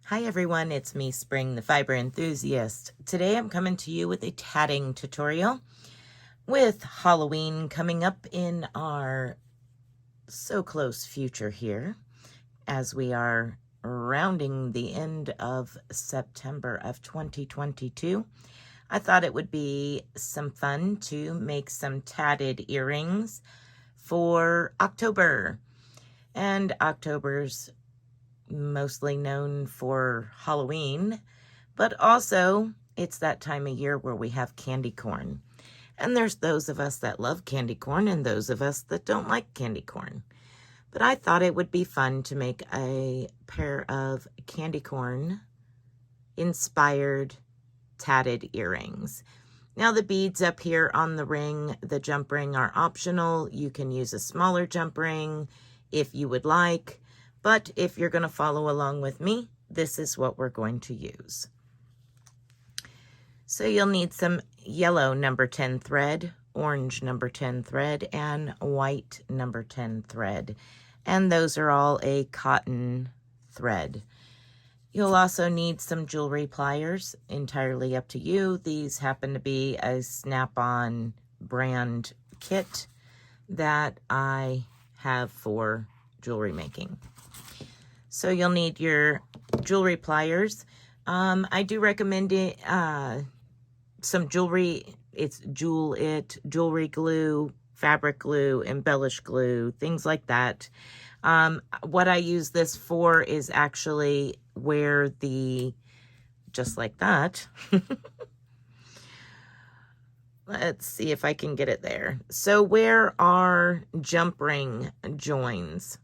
Hi everyone, it's me, Spring, the fiber enthusiast. Today I'm coming to you with a tatting tutorial. With Halloween coming up in our so close future here, as we are rounding the end of September of 2022, I thought it would be some fun to make some tatted earrings for October. And October's mostly known for Halloween, but also it's that time of year where we have candy corn. And there's those of us that love candy corn and those of us that don't like candy corn. But I thought it would be fun to make a pair of candy corn inspired tatted earrings. Now the beads up here on the ring, the jump ring, are optional. You can use a smaller jump ring if you would like. But if you're going to follow along with me, this is what we're going to use. So you'll need some yellow number 10 thread, orange number 10 thread, and white number 10 thread. And those are all a cotton thread. You'll also need some jewelry pliers, entirely up to you. These happen to be a Snap-on brand kit that I have for jewelry making. So you'll need your jewelry pliers. I do recommend it, some jewelry. It's jewelry glue, fabric glue, embellish glue, things like that. What I use this for is actually where just like that. Let's see if I can get it there. So where our jump ring joins,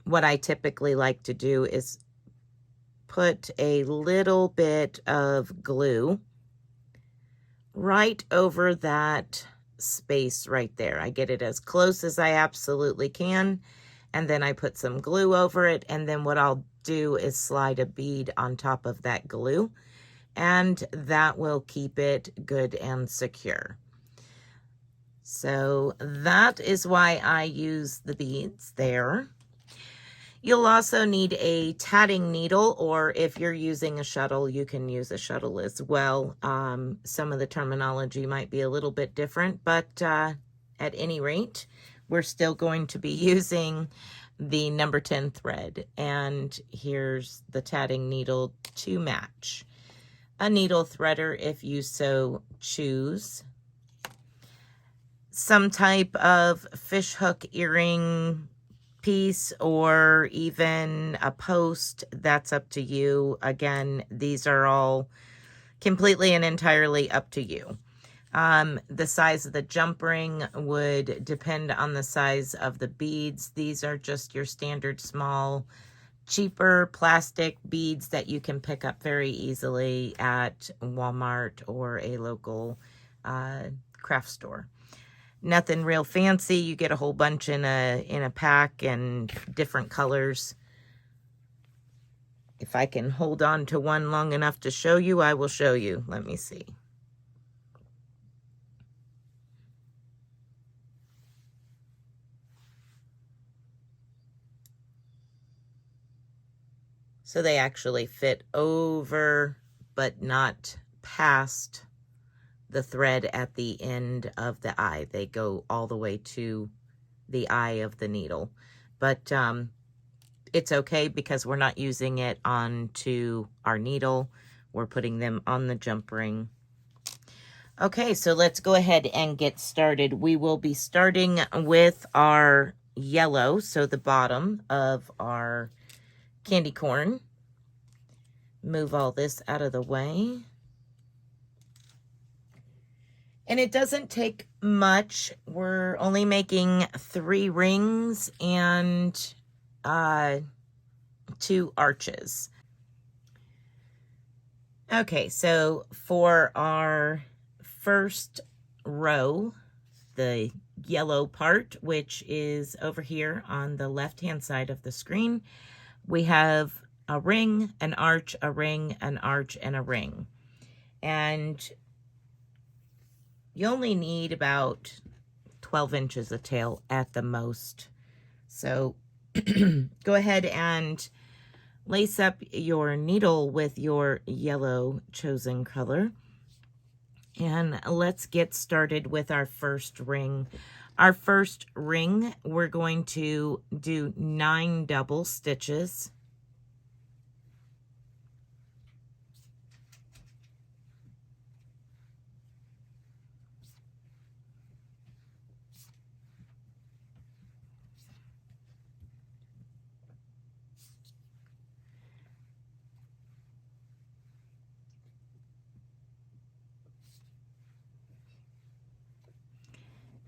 what I typically like to do is put a little bit of glue right over that space right there. I get it as close as I absolutely can, and then I put some glue over it, and then what I'll do is slide a bead on top of that glue, and that will keep it good and secure. So that is why I use the beads there. You'll also need a tatting needle, or if you're using a shuttle, you can use a shuttle as well. Some of the terminology might be a little bit different, but at any rate, we're still going to be using the number 10 thread. And here's the tatting needle to match. A needle threader if you so choose. Some type of fishhook earring piece, or even a post, that's up to you. Again, these are all completely and entirely up to you. The size of the jump ring would depend on the size of the beads. These are just your standard small, cheaper plastic beads that you can pick up very easily at Walmart or a local craft store. Nothing real fancy. You get a whole bunch in a pack and different colors. If I can hold on to one long enough to show you, I will show you. Let me see. So they actually fit over, but not past the thread at the end of the eye. They go all the way to the eye of the needle. But it's okay because we're not using it onto our needle. We're putting them on the jump ring. Okay, so let's go ahead and get started. We will be starting with our yellow, so the bottom of our candy corn. Move all this out of the way. And it doesn't take much. We're only making 3 rings and 2 arches. Okay, so for our first row, the yellow part, which is over here on the left-hand side of the screen, we have a ring, an arch, a ring, an arch, and a ring. And you only need about 12 inches of tail at the most. So go ahead and Lace up your needle with your yellow chosen color. And let's get started with our first ring. Our first ring, we're going to do 9 double stitches.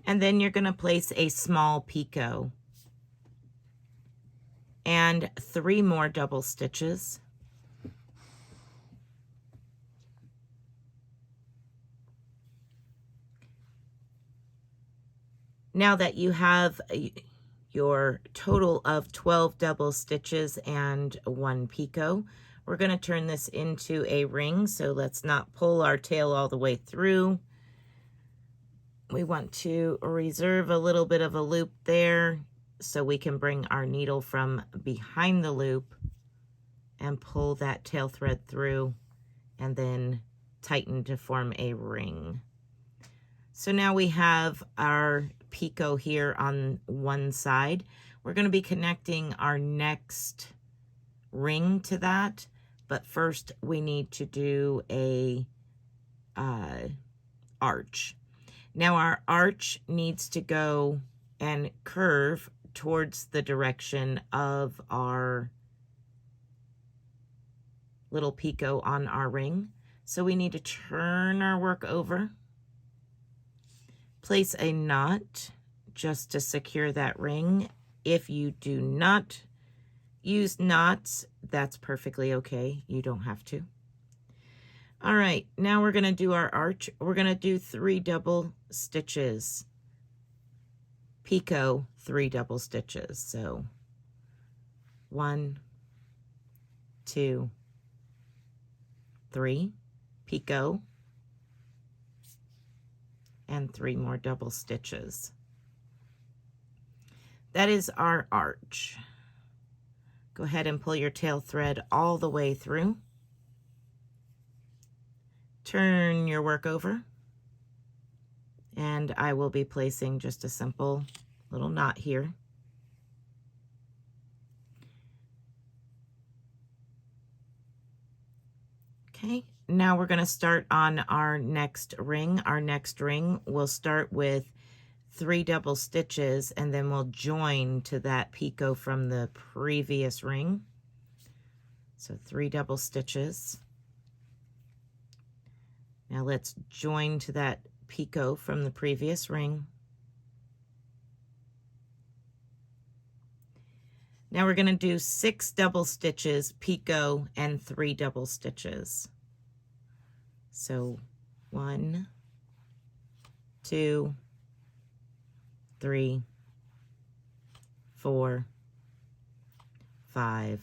And then you're going to place a small picot and 3 more double stitches. Now that you have your total of 12 double stitches and 1 picot, we're going to turn this into a ring. So let's not pull our tail all the way through. We want to reserve a little bit of a loop there so we can bring our needle from behind the loop and pull that tail thread through and then tighten to form a ring. So now we have our picot here on one side. We're going to be connecting our next ring to that, but first we need to do a arch. Now our arch needs to go and curve towards the direction of our little picot on our ring. So we need to turn our work over, place a knot just to secure that ring. If you do not use knots, that's perfectly okay. You don't have to. All right, now we're going to do our arch. We're going to do 3 double stitches. Picot, 3 double stitches. So 1, 2, 3, picot, and 3 more double stitches. That is our arch. Go ahead and pull your tail thread all the way through. Turn your work over, and I will be placing just a simple little knot here. Okay, now we're going to start on our next ring. Our next ring will start with 3 double stitches, and then we'll join to that picot from the previous ring. So 3 double stitches. Now let's join to that picot from the previous ring. Now we're going to do 6 double stitches, picot, and 3 double stitches. So 1, 2, 3, 4, 5,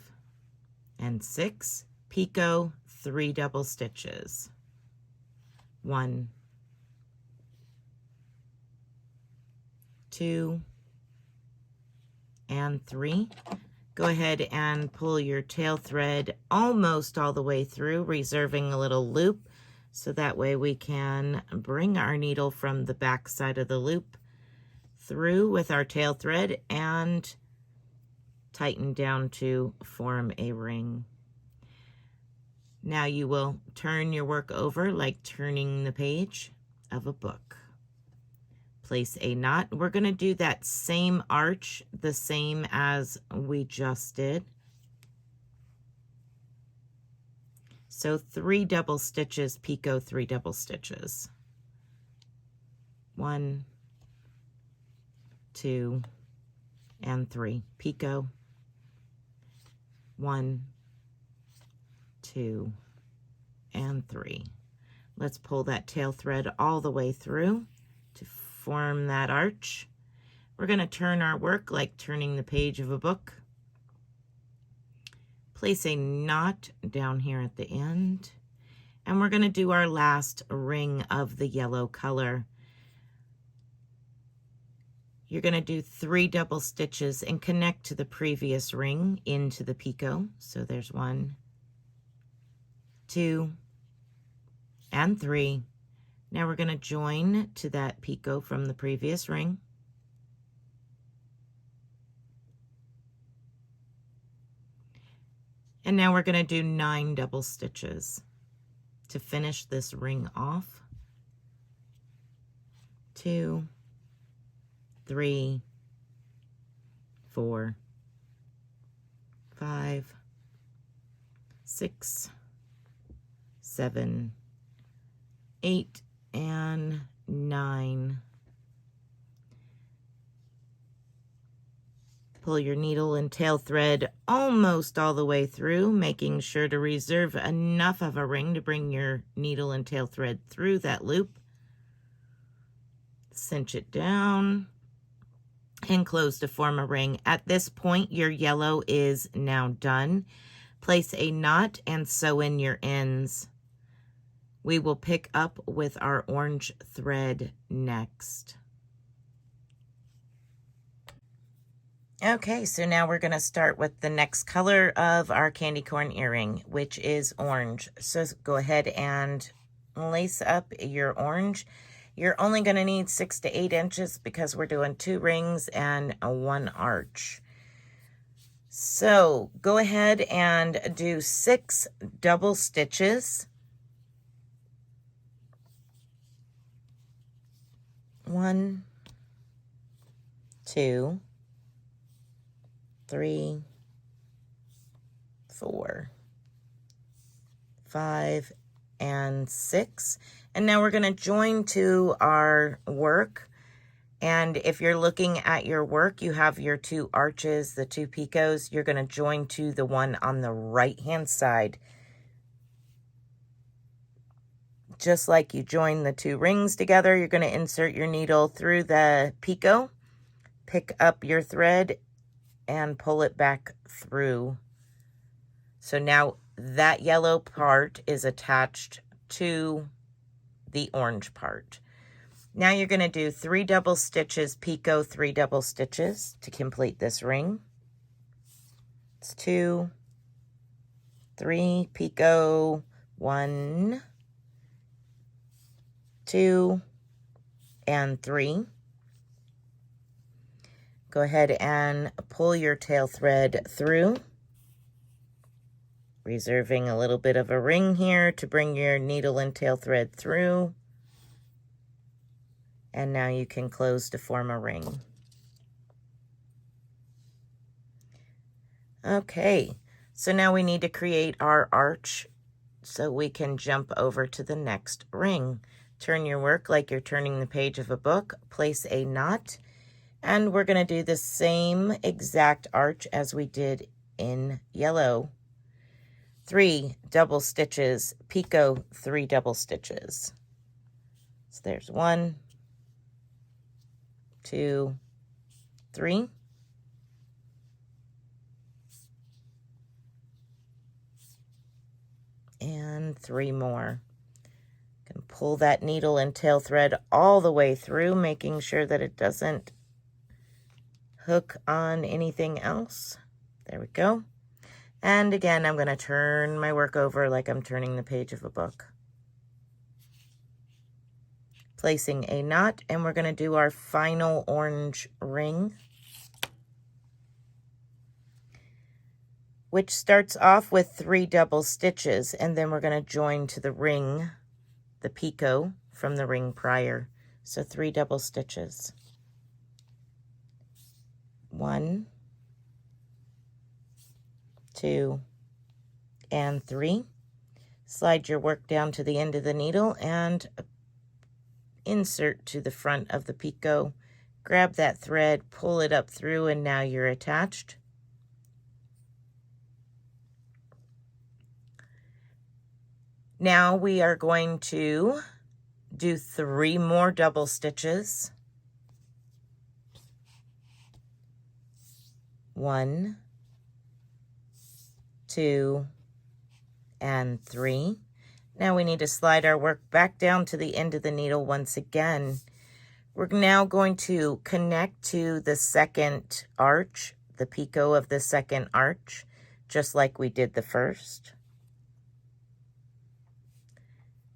and 6. Picot, 3 double stitches. 1, 2, and 3. Go ahead and pull your tail thread almost all the way through, reserving a little loop, so that way we can bring our needle from the back side of the loop through with our tail thread and tighten down to form a ring. Now you will turn your work over like turning the page of a book. Place a knot. We're going to do that same arch, the same as we just did. So 3 double stitches, picot, 3 double stitches. 1, 2, and 3. Picot. 1, 2, and 3. Let's pull that tail thread all the way through to form that arch. We're going to turn our work like turning the page of a book. Place a knot down here at the end, and we're going to do our last ring of the yellow color. you're going to do 3 double stitches and connect to the previous ring into the picot. So there's 1, 2, and 3. Now we're going to join to that picot from the previous ring. And now we're going to do 9 double stitches to finish this ring off. 2, 3, 4, 5, 6, 7, 8, and 9. Pull your needle and tail thread almost all the way through, making sure to reserve enough of a ring to bring your needle and tail thread through that loop. Cinch it down and close to form a ring. At this point, your yellow is now done. Place a knot and sew in your ends. We will pick up with our orange thread next. Okay, so now we're going to start with the next color of our candy corn earring, which is orange. So go ahead and lace up your orange. You're only going to need 6 to 8 inches because we're doing 2 rings and 1 arch. So go ahead and do 6 double stitches. 1, 2, 3, 4, 5, and 6. And now we're going to join to our work. And if you're looking at your work, you have your 2 arches, the 2 picots. You're going to join to the one on the right-hand side. Just like you join the 2 rings together, you're going to insert your needle through the picot, pick up your thread, and pull it back through. So now that yellow part is attached to the orange part. Now you're going to do 3 double stitches, picot, 3 double stitches to complete this ring. It's 2, 3, picot, 1, 2, and 3. Go ahead and pull your tail thread through, reserving a little bit of a ring here to bring your needle and tail thread through. And now you can close to form a ring. Okay, so now we need to create our arch so we can jump over to the next ring. Turn your work like you're turning the page of a book, place a knot, and we're going to do the same exact arch as we did in yellow. 3 double stitches, picot, 3 double stitches. So there's 1, 2, 3. And 3 more. You can pull that needle and tail thread all the way through, making sure that it doesn't hook on anything else. There we go. And again, I'm going to turn my work over like I'm turning the page of a book. Placing a knot, and we're going to do our final orange ring, which starts off with 3 double stitches, and then we're going to join to the ring, the picot from the ring prior. So 3 double stitches. 1, 2, and 3. Slide your work down to the end of the needle and insert to the front of the picot. Grab that thread, pull it up through, and now you're attached. Now we are going to do 3 more double stitches. 1, 2, and 3. Now we need to slide our work back down to the end of the needle once again. We're now going to connect to the second arch, the picot of the second arch, just like we did the first.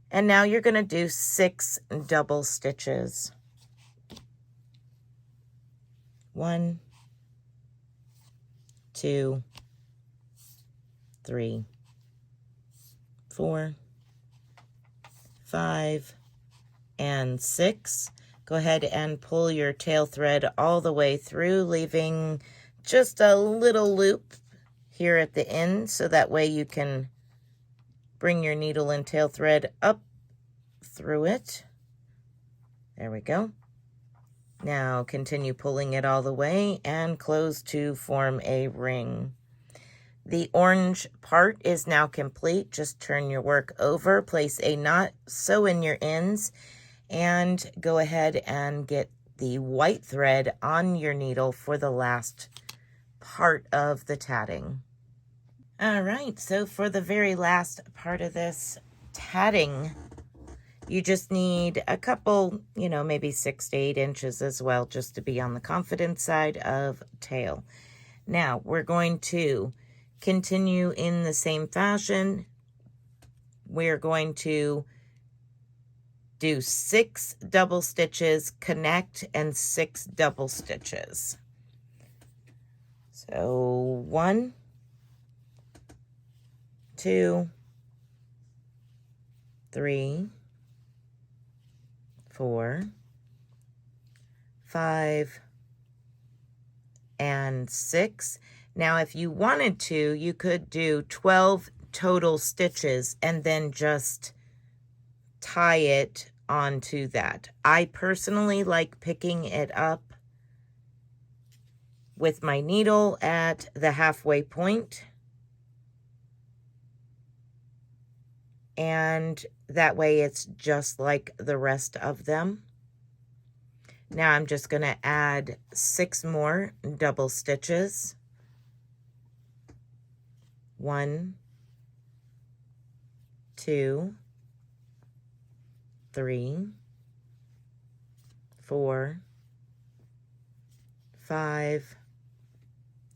And now you're going to do 6 double stitches. 1, 2, 3, 4, 5, and 6. Go ahead and pull your tail thread all the way through, leaving just a little loop here at the end, so that way you can bring your needle and tail thread up through it. There we go. Now continue pulling it all the way and close to form a ring. The orange part is now complete. Just turn your work over, place a knot, sew in your ends, and go ahead and get the white thread on your needle for the last part of the tatting. All right, so for the very last part of this tatting, you just need a couple, maybe 6 to 8 inches as well, just to be on the confident side of tail. Now, we're going to continue in the same fashion. We're going to do 6 double stitches, connect, and 6 double stitches. So 1, 2, 3, 4, 5, and 6. Now, if you wanted to, you could do 12 total stitches and then just tie it onto that. I personally like picking it up with my needle at the halfway point, and that way it's just like the rest of them. Now I'm just going to add 6 more double stitches. 1, 2, 3, 4, 5,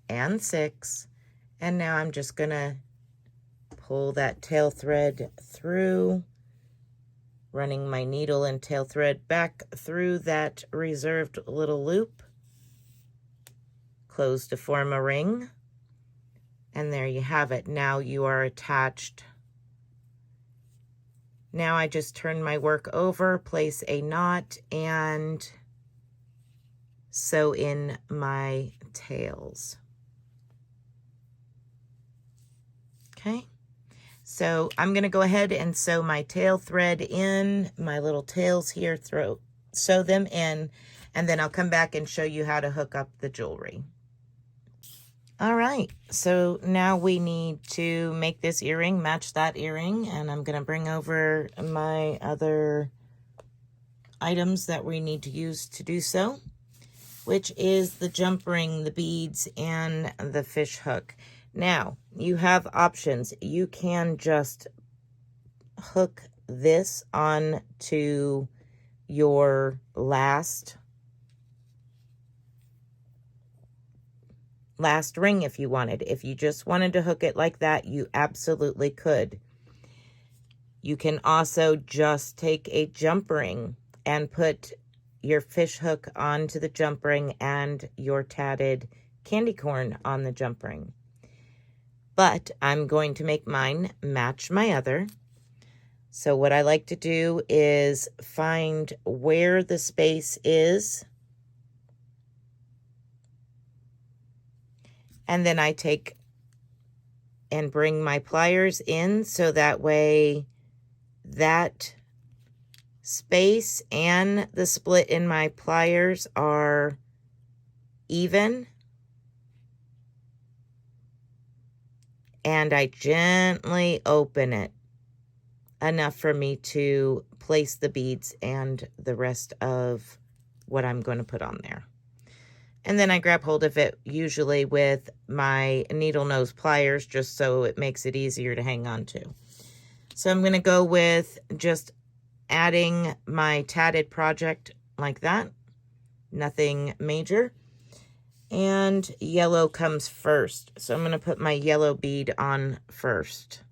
and 6. And now I'm just going to pull that tail thread through, running my needle and tail thread back through that reserved little loop, close to form a ring, and there you have it. Now you are attached. Now I just turn my work over, place a knot, and sew in my tails. Okay. So I'm going to go ahead and sew my tail thread in, my little tails here, sew them in, and then I'll come back and show you how to hook up the jewelry. All right, so now we need to make this earring match that earring, and I'm going to bring over my other items that we need to use to do so, which is the jump ring, the beads, and the fish hook. Now, you have options. You can just hook this on to your last ring if you wanted. If you just wanted to hook it like that, you absolutely could. You can also just take a jump ring and put your fish hook onto the jump ring and your tatted candy corn on the jump ring. But I'm going to make mine match my other. So what I like to do is find where the space is, and then I take and bring my pliers in, so that way that space and the split in my pliers are even. And I gently open it enough for me to place the beads and the rest of what I'm going to put on there. And then I grab hold of it, usually with my needle nose pliers, just so it makes it easier to hang on to. So I'm going to go with just adding my tatted project like that. Nothing major. And yellow comes first. So I'm going to put my yellow bead on first.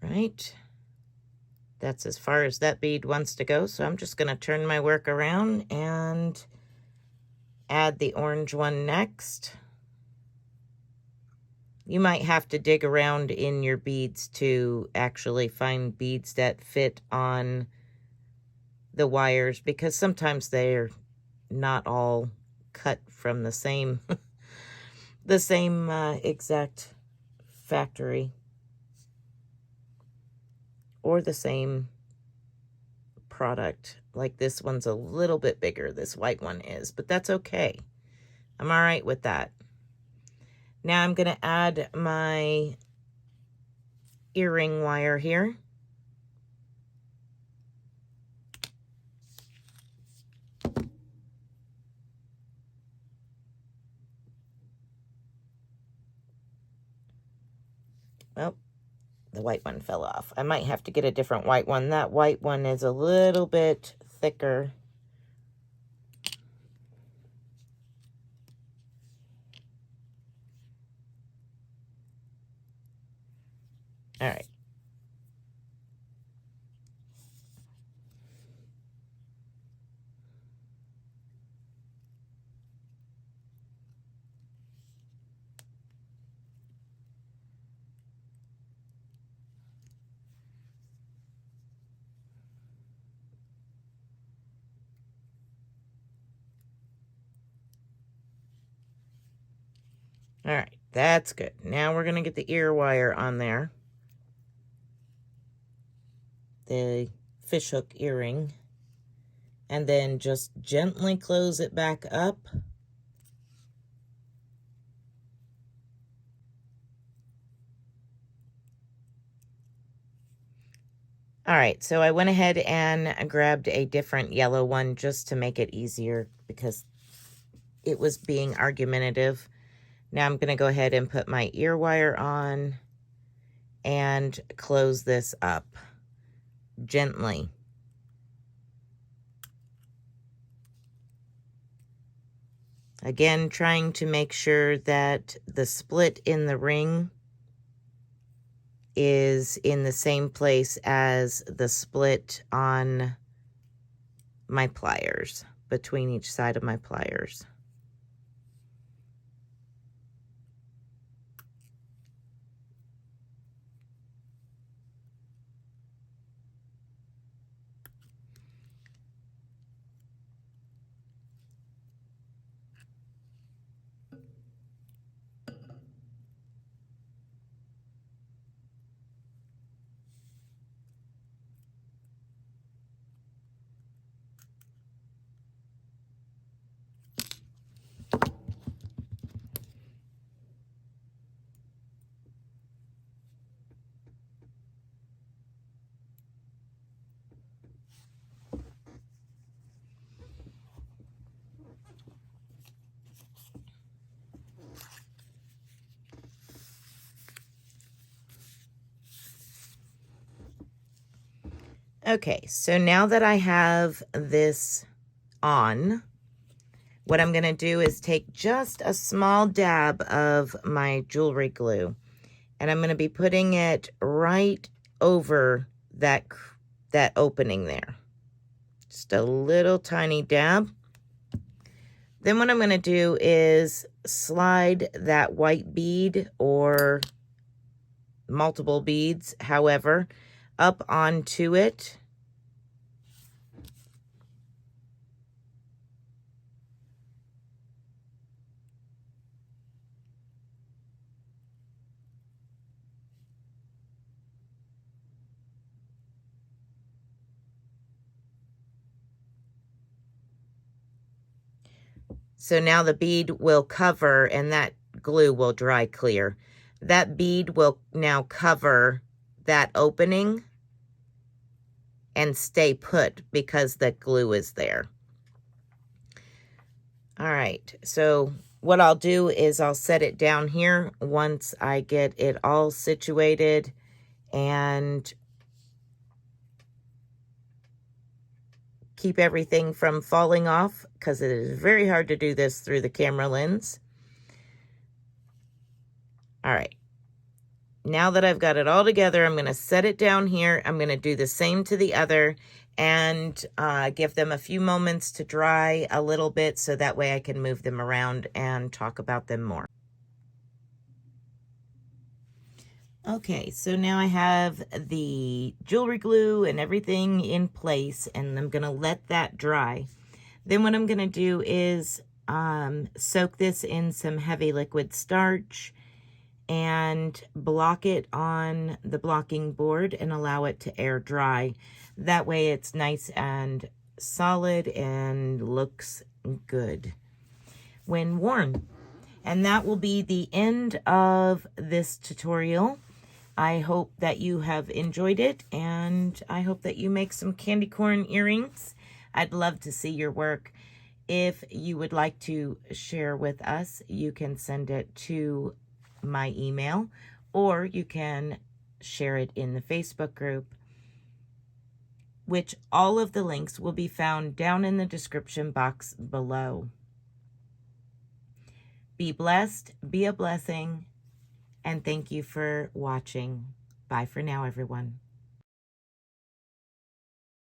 Right. That's as far as that bead wants to go. So I'm just going to turn my work around and add the orange one next. You might have to dig around in your beads to actually find beads that fit on the wires, because sometimes they're not all cut from the same the same exact factory or the same product. Like this one's a little bit bigger, this white one is, but that's okay. I'm all right with that. Now I'm going to add my earring wire here. Well, the white one fell off. I might have to get a different white one. That white one is a little bit thicker. All right. All right, that's good. Now we're going to get the ear wire on there. The fishhook earring. And then just gently close it back up. All right, so I went ahead and grabbed a different yellow one just to make it easier because it was being argumentative. Now I'm going to go ahead and put my ear wire on and close this up gently. Again, trying to make sure that the split in the ring is in the same place as the split on my pliers, between each side of my pliers. Okay, so now that I have this on, what I'm going to do is take just a small dab of my jewelry glue, and I'm going to be putting it right over that opening there. Just a little tiny dab. Then what I'm going to do is slide that white bead or multiple beads, however, up onto it. So now the bead will cover, and that glue will dry clear. That bead will now cover that opening and stay put because the glue is there. All right, so what I'll do is I'll set it down here once I get it all situated and keep everything from falling off, because it is very hard to do this through the camera lens. All right. Now that I've got it all together, I'm going to set it down here. I'm going to do the same to the other and give them a few moments to dry a little bit so that way I can move them around and talk about them more. Okay, so now I have the jewelry glue and everything in place, and I'm going to let that dry. Then what I'm going to do is soak this in some heavy liquid starch and block it on the blocking board and allow it to air dry. That way it's nice and solid and looks good when worn. And that will be the end of this tutorial. I hope that you have enjoyed it, and I hope that you make some candy corn earrings. I'd love to see your work. If you would like to share with us, you can send it to my email, or you can share it in the Facebook group, which all of the links will be found down in the description box below. Be blessed, be a blessing, and thank you for watching. Bye for now, everyone.